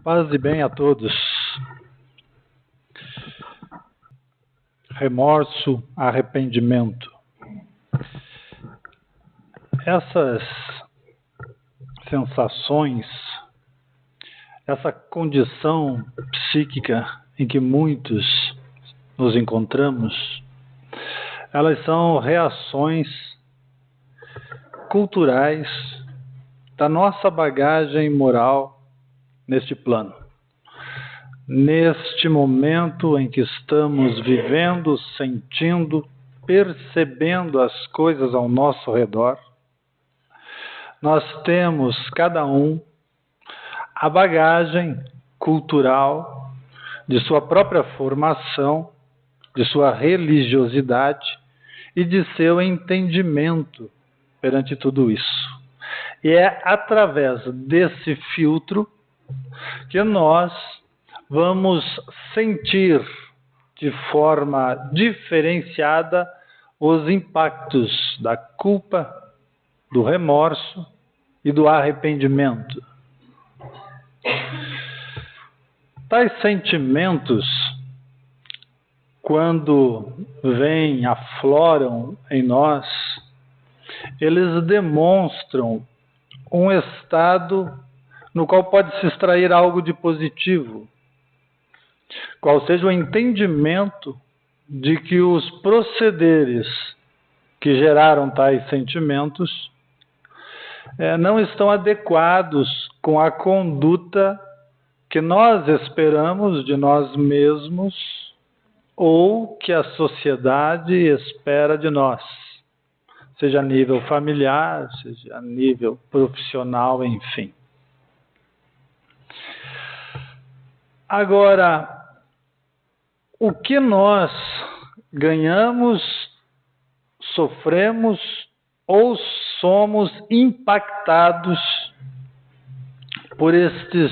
Paz e bem a todos. Remorso, arrependimento. Essas sensações, essa condição psíquica em que muitos nos encontramos, elas são reações culturais da nossa bagagem moral neste plano. Neste momento em que estamos vivendo, sentindo, percebendo as coisas ao nosso redor, nós temos, cada um, a bagagem cultural de sua própria formação, de sua religiosidade e de seu entendimento perante tudo isso. E é através desse filtro que nós vamos sentir de forma diferenciada os impactos da culpa, do remorso e do arrependimento. Tais sentimentos, quando vêm, afloram em nós, eles demonstram um estado no qual pode se extrair algo de positivo, qual seja o entendimento de que os procederes que geraram tais sentimentos não estão adequados com a conduta que nós esperamos de nós mesmos ou que a sociedade espera de nós, seja a nível familiar, seja a nível profissional, enfim. Agora, o que nós ganhamos, sofremos ou somos impactados por essas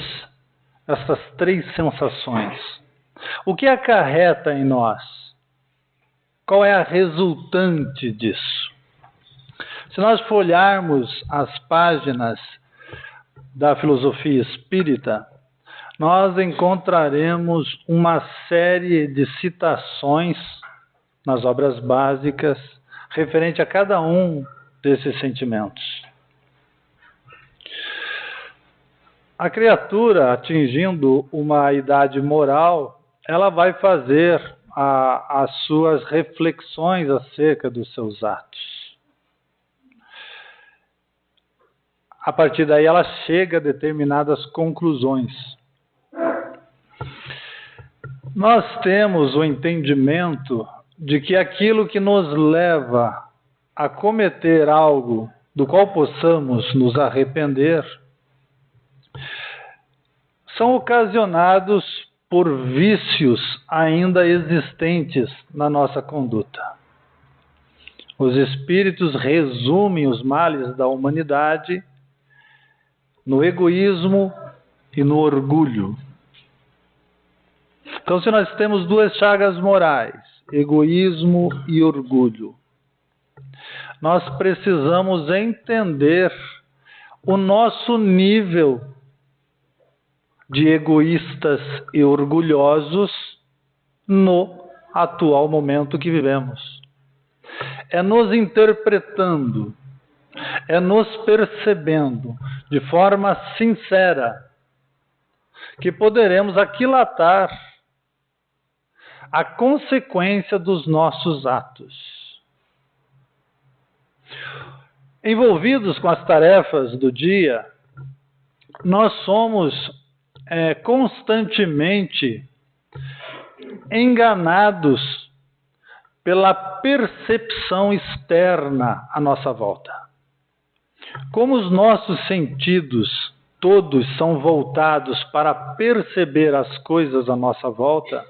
três sensações? O que acarreta em nós? Qual é a resultante disso? Se nós folharmos as páginas da filosofia espírita, nós encontraremos uma série de citações nas obras básicas referente a cada um desses sentimentos. A criatura, atingindo uma idade moral, ela vai fazer as suas reflexões acerca dos seus atos. A partir daí ela chega a determinadas conclusões. Nós temos o entendimento de que aquilo que nos leva a cometer algo do qual possamos nos arrepender são ocasionados por vícios ainda existentes na nossa conduta. Os espíritos resumem os males da humanidade no egoísmo e no orgulho. Então, se nós temos duas chagas morais, egoísmo e orgulho, nós precisamos entender o nosso nível de egoístas e orgulhosos no atual momento que vivemos. É nos interpretando, é nos percebendo de forma sincera que poderemos aquilatar a consequência dos nossos atos. Envolvidos com as tarefas do dia, nós somos constantemente enganados pela percepção externa à nossa volta. Como os nossos sentidos todos são voltados para perceber as coisas à nossa volta,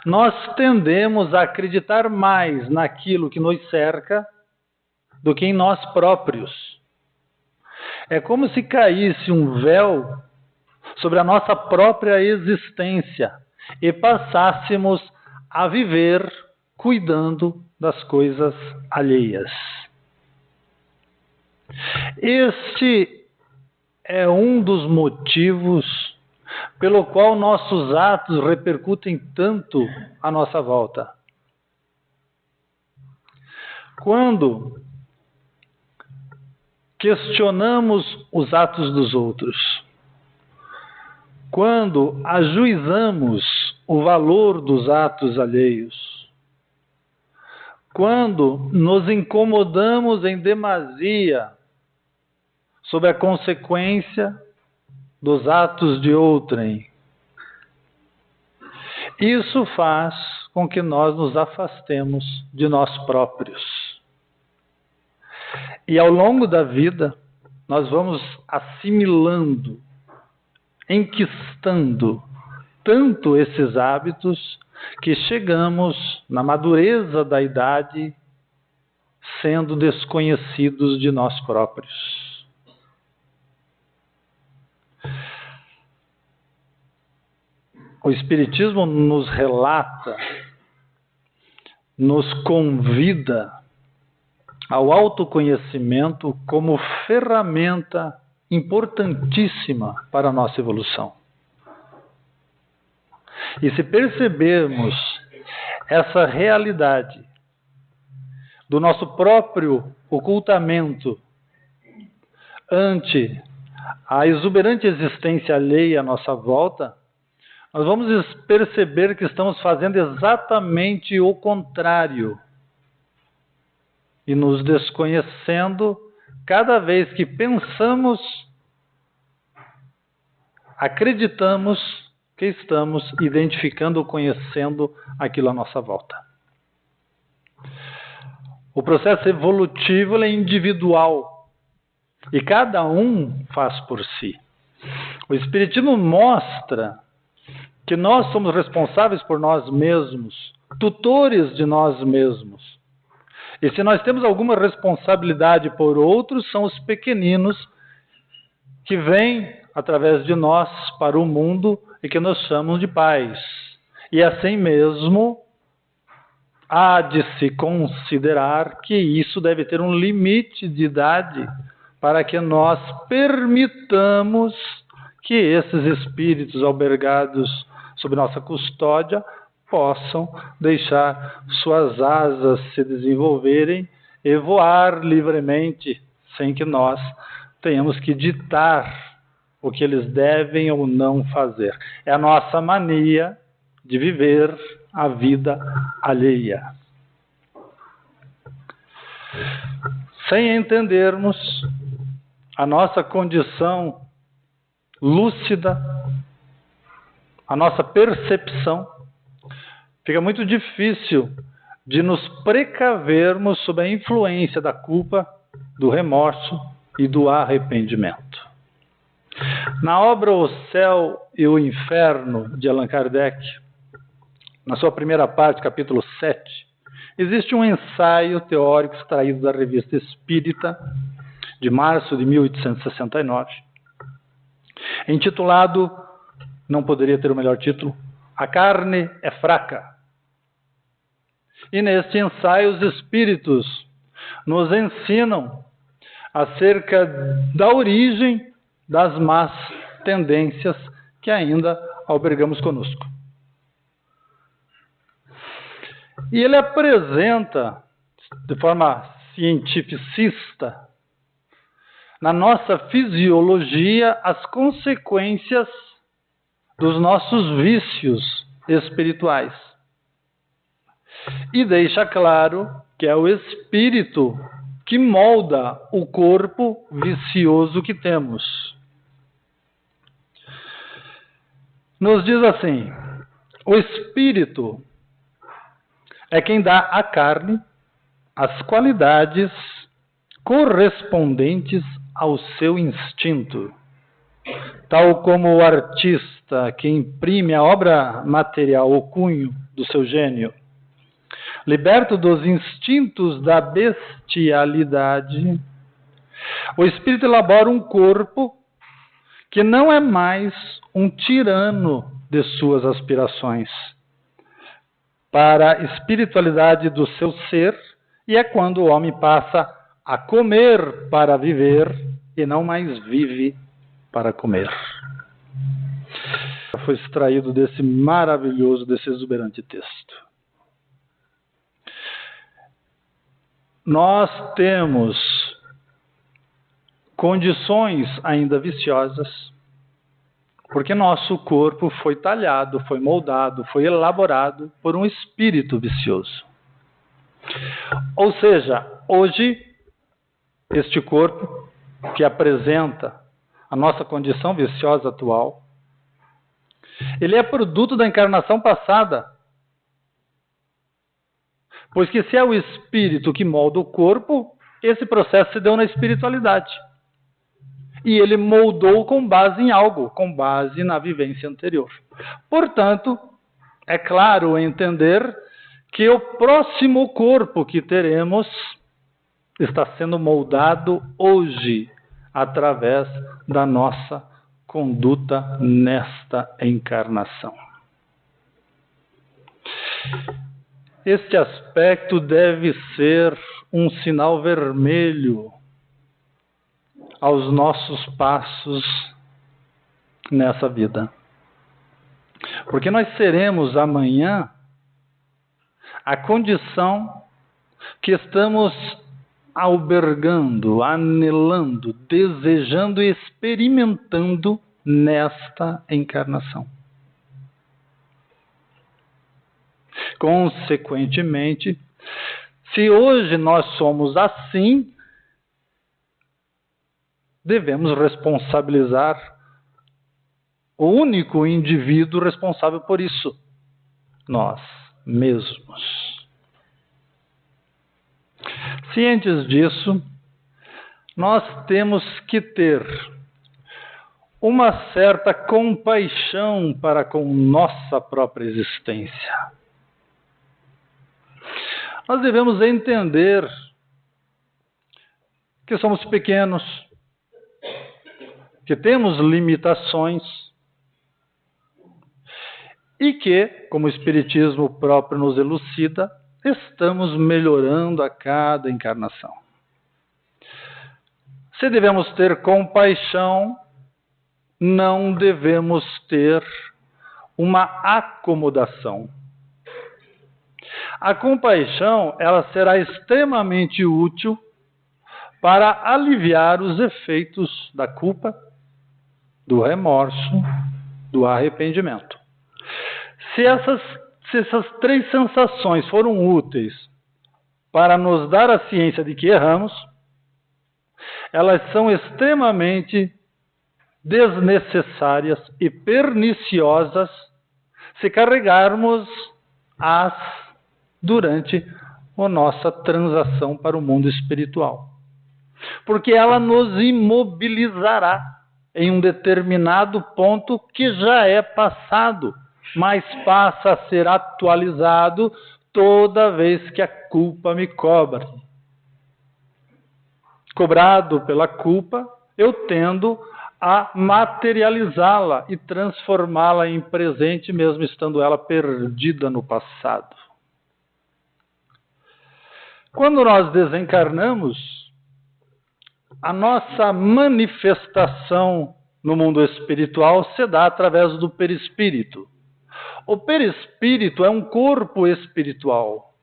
nós tendemos a acreditar mais naquilo que nos cerca do que em nós próprios. É como se caísse um véu sobre a nossa própria existência e passássemos a viver cuidando das coisas alheias. Este é um dos motivos pelo qual nossos atos repercutem tanto à nossa volta. Quando questionamos os atos dos outros, quando ajuizamos o valor dos atos alheios, quando nos incomodamos em demasia sobre a consequência dos atos de outrem, isso faz com que nós nos afastemos de nós próprios. E ao longo da vida, nós vamos assimilando, enquistando tanto esses hábitos que chegamos na madureza da idade sendo desconhecidos de nós próprios. O Espiritismo nos relata, nos convida ao autoconhecimento como ferramenta importantíssima para a nossa evolução. E se percebermos essa realidade do nosso próprio ocultamento ante a exuberante existência alheia à nossa volta, nós vamos perceber que estamos fazendo exatamente o contrário e nos desconhecendo cada vez que pensamos, acreditamos que estamos identificando ou conhecendo aquilo à nossa volta. O processo evolutivo é individual e cada um faz por si. O Espiritismo mostra que nós somos responsáveis por nós mesmos, tutores de nós mesmos. E se nós temos alguma responsabilidade por outros, são os pequeninos que vêm através de nós para o mundo e que nos chamam de pais. E assim mesmo, há de se considerar que isso deve ter um limite de idade para que nós permitamos que esses espíritos albergados sob nossa custódia possam deixar suas asas se desenvolverem e voar livremente, sem que nós tenhamos que ditar o que eles devem ou não fazer. É a nossa mania de viver a vida alheia. Sem entendermos a nossa condição lúcida, a nossa percepção, fica muito difícil de nos precavermos sob a influência da culpa, do remorso e do arrependimento. Na obra O Céu e o Inferno, de Allan Kardec, na sua primeira parte, capítulo 7, existe um ensaio teórico extraído da Revista Espírita, de março de 1869, intitulado, não poderia ter o melhor título, A Carne é Fraca. E neste ensaio os espíritos nos ensinam acerca da origem das más tendências que ainda albergamos conosco. E ele apresenta, de forma cientificista, na nossa fisiologia, as consequências dos nossos vícios espirituais. E deixa claro que é o espírito que molda o corpo vicioso que temos. Nos diz assim: o espírito é quem dá à carne as qualidades correspondentes ao seu instinto, tal como o artista que imprime a obra material, o cunho do seu gênio. Liberto dos instintos da bestialidade, o espírito elabora um corpo que não é mais um tirano de suas aspirações para a espiritualidade do seu ser, e é quando o homem passa a comer para viver e não mais vive para comer. foi extraído desse maravilhoso, desse exuberante texto. Nós temos condições ainda viciosas, porque nosso corpo foi talhado, foi moldado, foi elaborado por um espírito vicioso. Ou seja, hoje, este corpo que apresenta a nossa condição viciosa atual, ele é produto da encarnação passada. Pois que se é o espírito que molda o corpo, esse processo se deu na espiritualidade. E ele moldou com base em algo, com base na vivência anterior. Portanto, é claro entender que o próximo corpo que teremos está sendo moldado hoje, através da nossa conduta nesta encarnação. Este aspecto deve ser um sinal vermelho aos nossos passos nessa vida. Porque nós seremos amanhã a condição que estamos albergando, anelando, desejando e experimentando nesta encarnação. Consequentemente, se hoje nós somos assim, devemos responsabilizar o único indivíduo responsável por isso, nós mesmos. Cientes disso, nós temos que ter uma certa compaixão para com nossa própria existência. Nós devemos entender que somos pequenos, que temos limitações e que, como o Espiritismo próprio nos elucida, estamos melhorando a cada encarnação. Se devemos ter compaixão, não devemos ter uma acomodação. A compaixão, ela será extremamente útil para aliviar os efeitos da culpa, do remorso, do arrependimento. Se essas três sensações foram úteis para nos dar a ciência de que erramos, elas são extremamente desnecessárias e perniciosas se carregarmos-as durante a nossa transação para o mundo espiritual. Porque ela nos imobilizará em um determinado ponto que já é passado, mas passa a ser atualizado toda vez que a culpa me cobra. Cobrado pela culpa, eu tendo a materializá-la e transformá-la em presente, mesmo estando ela perdida no passado. Quando nós desencarnamos, a nossa manifestação no mundo espiritual se dá através do perispírito. O perispírito é um corpo espiritual.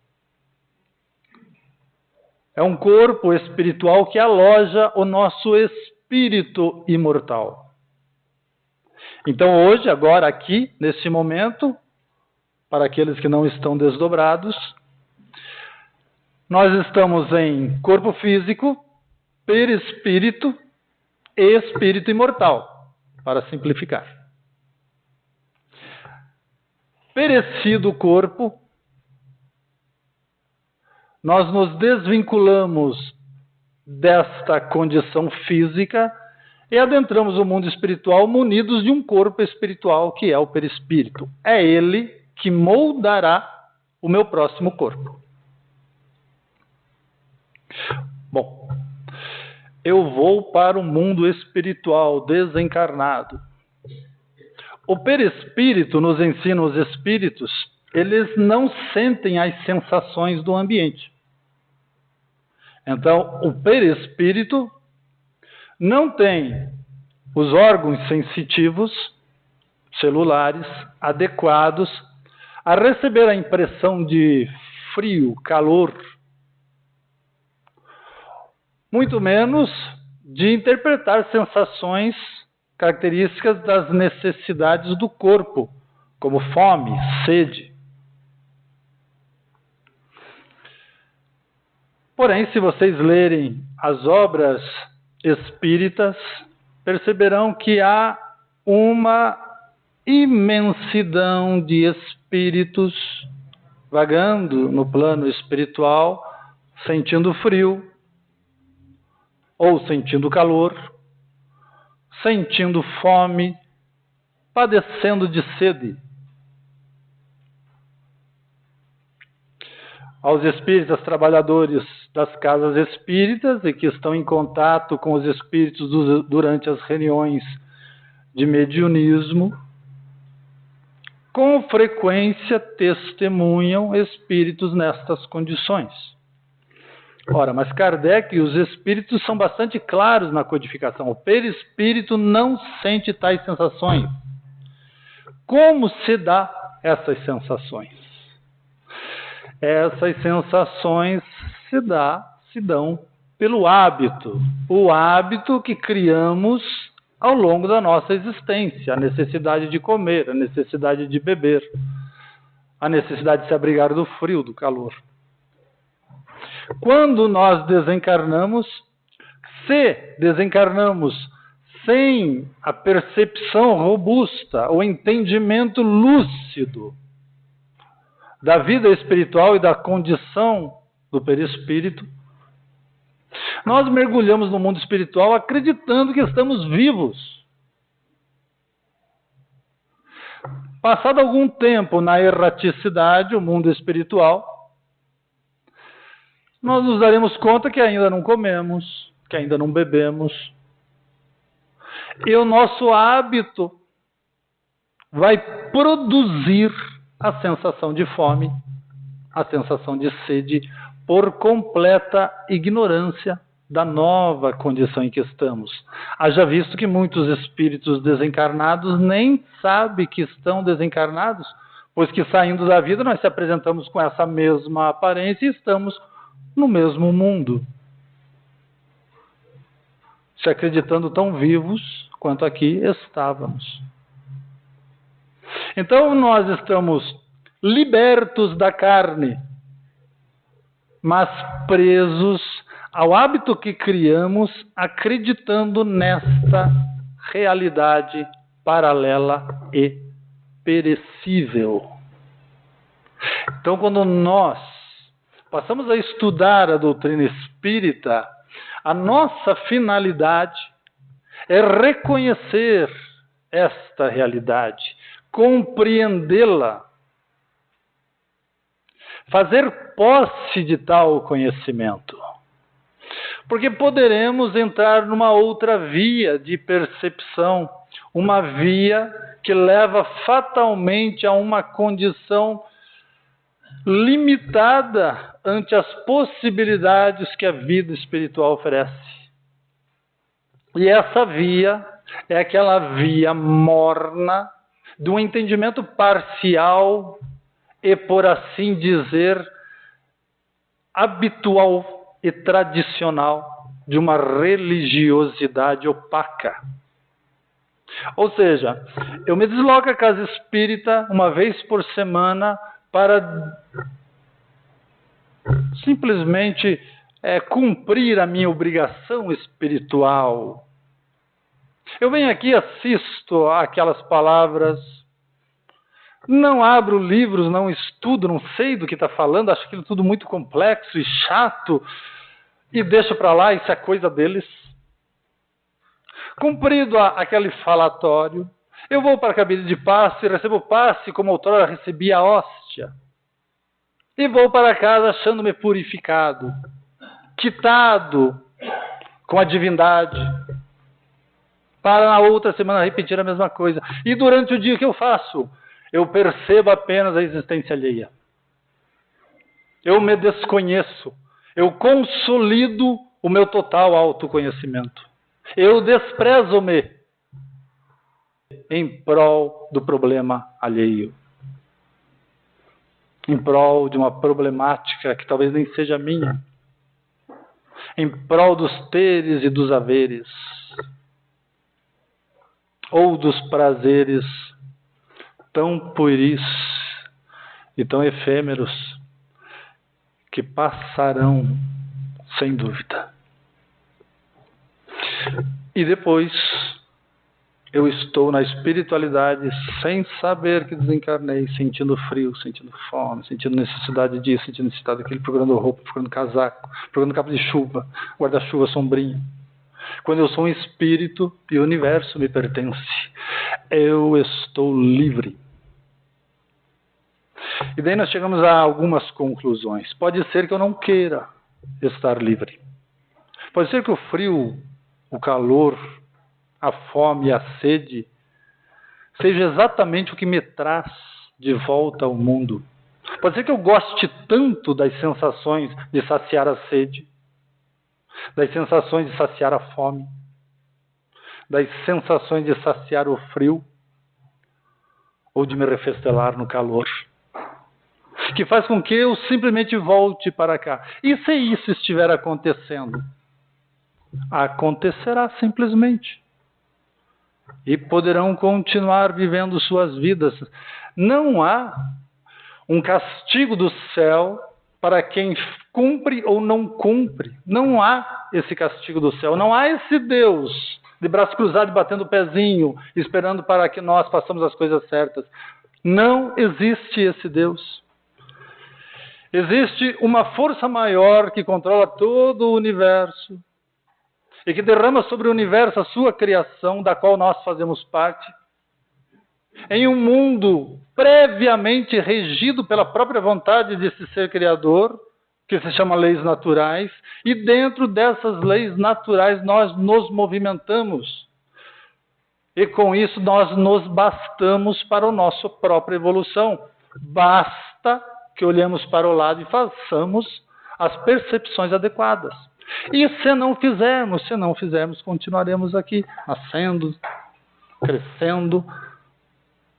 É um corpo espiritual que aloja o nosso espírito imortal. Então hoje, agora aqui, nesse momento, para aqueles que não estão desdobrados, nós estamos em corpo físico, perispírito e espírito imortal, para simplificar. Perecido o corpo, nós nos desvinculamos desta condição física e adentramos o mundo espiritual munidos de um corpo espiritual que é o perispírito. É ele que moldará o meu próximo corpo. Bom, eu vou para o mundo espiritual desencarnado. O perispírito nos ensina os espíritos, eles não sentem as sensações do ambiente. Então, o perispírito não tem os órgãos sensitivos celulares adequados a receber a impressão de frio, calor, muito menos de interpretar sensações características das necessidades do corpo, como fome, sede. Porém, se vocês lerem as obras espíritas, perceberão que há uma imensidão de espíritos vagando no plano espiritual, sentindo frio, ou sentindo calor, sentindo fome, padecendo de sede. Aos espíritas trabalhadores das casas espíritas e que estão em contato com os espíritos durante as reuniões de mediunismo, com frequência testemunham espíritos nestas condições. Ora, mas Kardec e os espíritos são bastante claros na codificação. O perispírito não sente tais sensações. Como se dá essas sensações? Essas sensações se dão pelo hábito. O hábito que criamos ao longo da nossa existência. A necessidade de comer, a necessidade de beber, a necessidade de se abrigar do frio, do calor. Quando nós desencarnamos, se desencarnamos sem a percepção robusta, o entendimento lúcido da vida espiritual e da condição do perispírito, nós mergulhamos no mundo espiritual acreditando que estamos vivos. Passado algum tempo na erraticidade, o mundo espiritual, nós nos daremos conta que ainda não comemos, que ainda não bebemos. E o nosso hábito vai produzir a sensação de fome, a sensação de sede, por completa ignorância da nova condição em que estamos. Haja visto que muitos espíritos desencarnados nem sabem que estão desencarnados, pois que saindo da vida nós se apresentamos com essa mesma aparência e estamos no mesmo mundo, se acreditando tão vivos quanto aqui estávamos. Então nós estamos libertos da carne, mas presos ao hábito que criamos, acreditando nesta realidade paralela e perecível. Então, quando nós passamos a estudar a doutrina espírita, a nossa finalidade é reconhecer esta realidade, compreendê-la, fazer posse de tal conhecimento. Porque poderemos entrar numa outra via de percepção, uma via que leva fatalmente a uma condição limitada ante as possibilidades que a vida espiritual oferece. E essa via é aquela via morna de um entendimento parcial e, por assim dizer, habitual e tradicional de uma religiosidade opaca. Ou seja, eu me desloco à casa espírita uma vez por semana para simplesmente cumprir a minha obrigação espiritual. Eu venho aqui, assisto aquelas palavras, não abro livros, não estudo, não sei do que está falando, acho aquilo tudo muito complexo e chato, e deixo para lá, isso é coisa deles. Cumprido aquele falatório, eu vou para a cabine de passe, recebo o passe como outrora recebia a hóstia. E vou para casa achando-me purificado, quitado com a divindade, para na outra semana repetir a mesma coisa. E durante o dia que eu faço, eu percebo apenas a existência alheia. Eu me desconheço. Eu consolido o meu total autoconhecimento. Eu desprezo-me. em prol do problema alheio. Em prol de uma problemática que talvez nem seja minha. Em prol dos teres e dos haveres. Ou dos prazeres tão pueris e tão efêmeros que passarão sem dúvida. E depois eu estou na espiritualidade sem saber que desencarnei, sentindo frio, sentindo fome, sentindo necessidade disso, sentindo necessidade daquilo, procurando roupa, procurando casaco, procurando capa de chuva, guarda-chuva, sombrinha. Quando eu sou um espírito e o universo me pertence, eu estou livre. E daí nós chegamos a algumas conclusões. Pode ser que eu não queira estar livre. Pode ser que o frio, o calor, a fome e a sede seja exatamente o que me traz de volta ao mundo. Pode ser que eu goste tanto das sensações de saciar a sede, das sensações de saciar a fome, das sensações de saciar o frio, ou de me refestelar no calor, que faz com que eu simplesmente volte para cá. E se isso estiver acontecendo? Acontecerá simplesmente. E poderão continuar vivendo suas vidas. Não há um castigo do céu para quem cumpre ou não cumpre. Não há esse castigo do céu. Não há esse Deus de braço cruzado, batendo o pezinho, esperando para que nós façamos as coisas certas. Não existe esse Deus. Existe uma força maior que controla todo o universo e que derrama sobre o universo a sua criação, da qual nós fazemos parte, em um mundo previamente regido pela própria vontade desse ser criador, que se chama leis naturais, e dentro dessas leis naturais nós nos movimentamos. E com isso nós nos bastamos para a nossa própria evolução. Basta que olhemos para o lado e façamos as percepções adequadas. E se não fizermos, continuaremos aqui, nascendo, crescendo,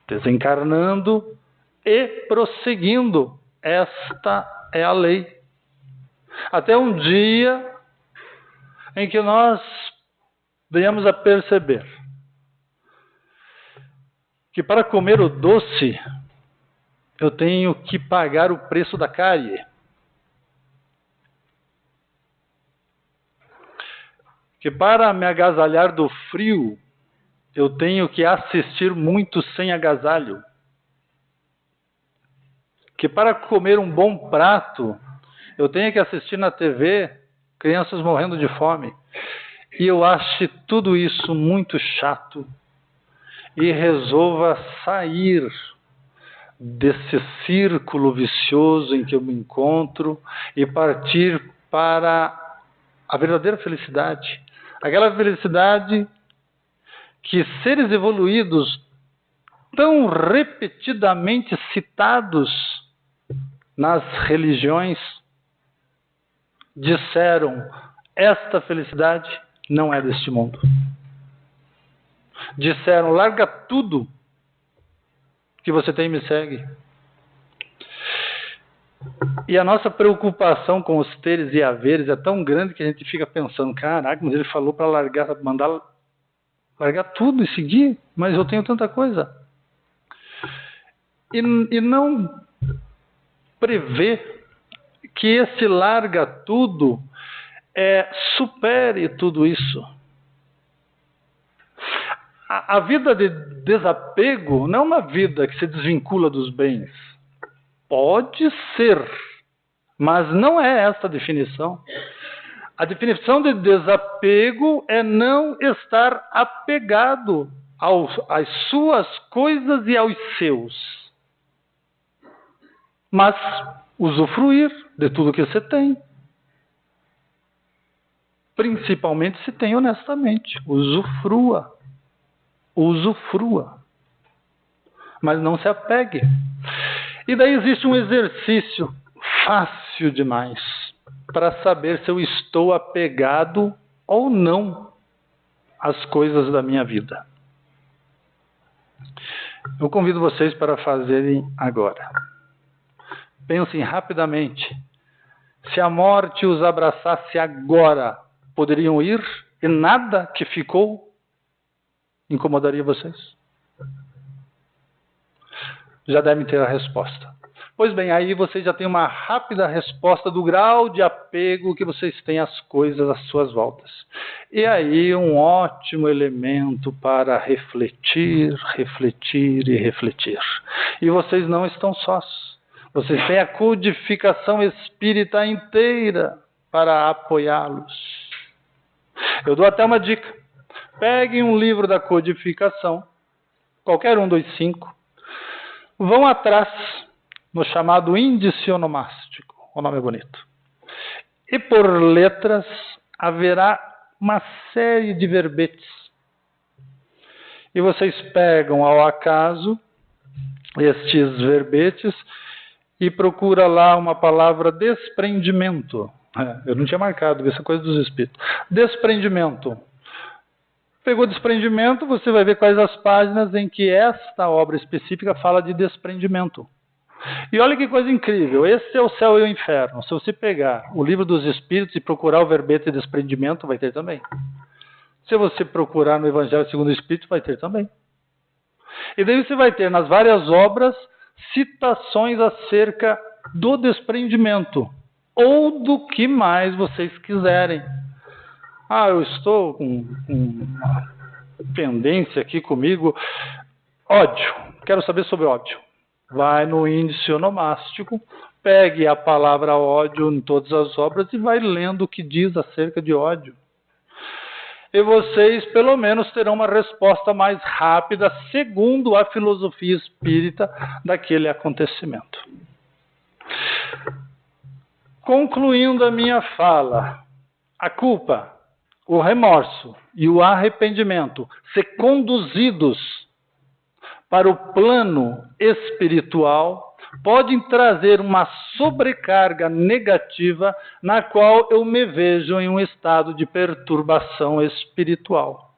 desencarnando e prosseguindo. Esta é a lei. Até um dia em que nós venhamos a perceber que para comer o doce eu tenho que pagar o preço da cárie. Que para me agasalhar do frio eu tenho que assistir muito sem agasalho. Que para comer um bom prato eu tenho que assistir na TV crianças morrendo de fome. E eu acho tudo isso muito chato e resolva sair desse círculo vicioso em que eu me encontro e partir para a verdadeira felicidade. Aquela felicidade que seres evoluídos, tão repetidamente citados nas religiões, disseram: esta felicidade não é deste mundo. Disseram: larga tudo que você tem e me segue. E a nossa preocupação com os teres e haveres é tão grande que a gente fica pensando: caraca, mas ele falou para largar, mandar largar tudo e seguir, mas eu tenho tanta coisa. E não prevê que esse larga tudo supere tudo isso. A vida de desapego não é uma vida que se desvincula dos bens. Pode ser, mas não é essa a definição. A definição de desapego é não estar apegado às suas coisas e aos seus, mas usufruir de tudo que você tem. Principalmente se tem honestamente. Usufrua. Mas não se apegue. E daí existe um exercício fácil demais para saber se eu estou apegado ou não às coisas da minha vida. Eu convido vocês para fazerem agora. Pensem rapidamente. Se a morte os abraçasse agora, poderiam ir e nada que ficou incomodaria vocês? Já devem ter a resposta. Pois bem, aí vocês já têm uma rápida resposta do grau de apego que vocês têm às coisas às suas voltas. E aí um ótimo elemento para refletir, refletir e refletir. E vocês não estão sós. Vocês têm a codificação espírita inteira para apoiá-los. Eu dou até uma dica. Peguem um livro da codificação, qualquer um dos 5, vão atrás no chamado índice onomástico, o nome é bonito. E por letras haverá uma série de verbetes. E vocês pegam ao acaso estes verbetes e procura lá uma palavra desprendimento. Eu não tinha marcado, essa coisa dos espíritos. Desprendimento. Pegou desprendimento, você vai ver quais as páginas em que esta obra específica fala de desprendimento. E olha que coisa incrível, esse é o céu e o inferno. Se você pegar o livro dos espíritos e procurar o verbete de desprendimento, vai ter também. Se você procurar no Evangelho segundo o Espírito, vai ter também. E daí você vai ter nas várias obras citações acerca do desprendimento, ou do que mais vocês quiserem. Eu estou com uma pendência aqui comigo. Ódio, quero saber sobre ódio. Vai no índice onomástico, pegue a palavra ódio em todas as obras e vai lendo o que diz acerca de ódio. E vocês, pelo menos, terão uma resposta mais rápida, segundo a filosofia espírita, daquele acontecimento. Concluindo a minha fala, a culpa, o remorso e o arrependimento, se conduzidos para o plano espiritual, podem trazer uma sobrecarga negativa na qual eu me vejo em um estado de perturbação espiritual.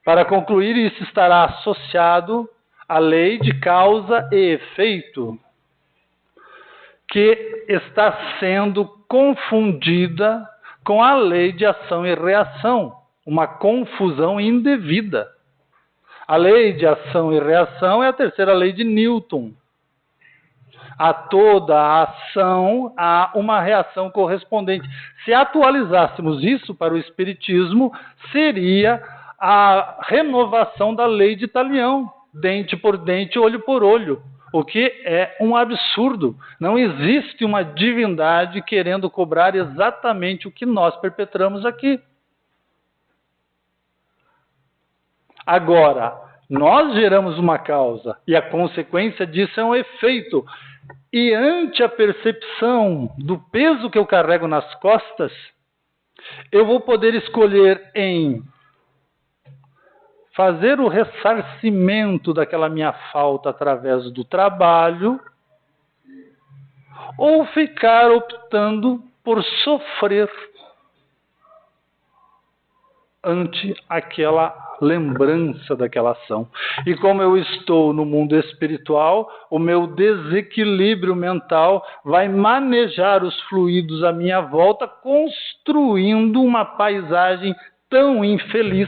Para concluir, isso estará associado à lei de causa e efeito, que está sendo confundida com a lei de ação e reação, uma confusão indevida. A lei de ação e reação é a terceira lei de Newton. A toda ação há uma reação correspondente. Se atualizássemos isso para o Espiritismo, seria a renovação da lei de Talião, dente por dente, olho por olho, o que é um absurdo. Não existe uma divindade querendo cobrar exatamente o que nós perpetramos aqui. Agora, nós geramos uma causa e a consequência disso é um efeito. E ante a percepção do peso que eu carrego nas costas, eu vou poder escolher em fazer o ressarcimento daquela minha falta através do trabalho ou ficar optando por sofrer ante aquela lembrança daquela ação. E como eu estou no mundo espiritual, o meu desequilíbrio mental vai manejar os fluidos à minha volta, construindo uma paisagem tão infeliz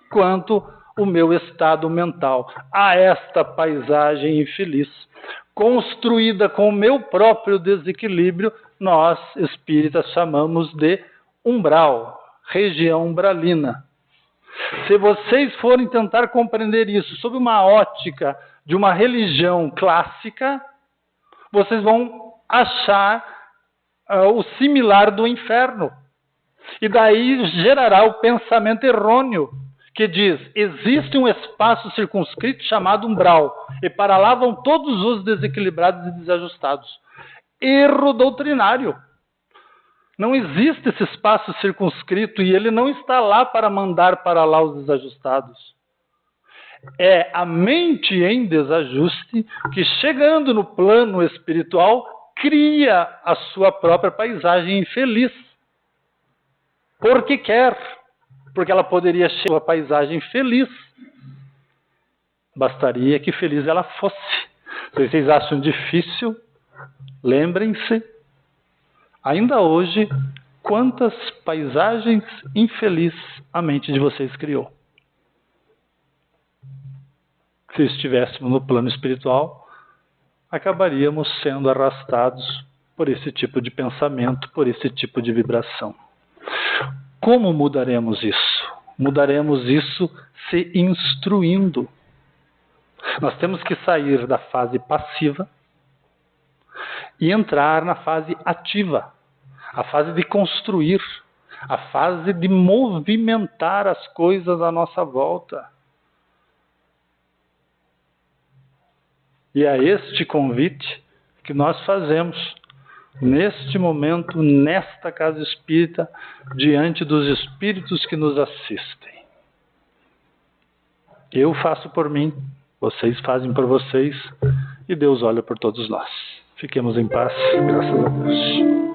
quanto o meu estado mental. A esta paisagem infeliz, construída com o meu próprio desequilíbrio, nós, espíritas, chamamos de umbral, região umbralina. Se vocês forem tentar compreender isso sob uma ótica de uma religião clássica, vocês vão achar o similar do inferno. E daí gerará o pensamento errôneo, que diz, existe um espaço circunscrito chamado umbral, e para lá vão todos os desequilibrados e desajustados. Erro doutrinário. Não existe esse espaço circunscrito e ele não está lá para mandar para lá os desajustados. É a mente em desajuste que, chegando no plano espiritual, cria a sua própria paisagem infeliz. Porque quer, porque ela poderia chegar a uma paisagem feliz. Bastaria que feliz ela fosse. Se vocês acham difícil, lembrem-se, ainda hoje, quantas paisagens infelizes a mente de vocês criou. Se estivéssemos no plano espiritual, acabaríamos sendo arrastados por esse tipo de pensamento, por esse tipo de vibração. Como mudaremos isso? Mudaremos isso se instruindo. Nós temos que sair da fase passiva e entrar na fase ativa, a fase de construir, a fase de movimentar as coisas à nossa volta. E é este convite que nós fazemos neste momento, nesta casa espírita, diante dos espíritos que nos assistem. Eu faço por mim, vocês fazem por vocês, e Deus olha por todos nós. Fiquemos em paz, graças a Deus.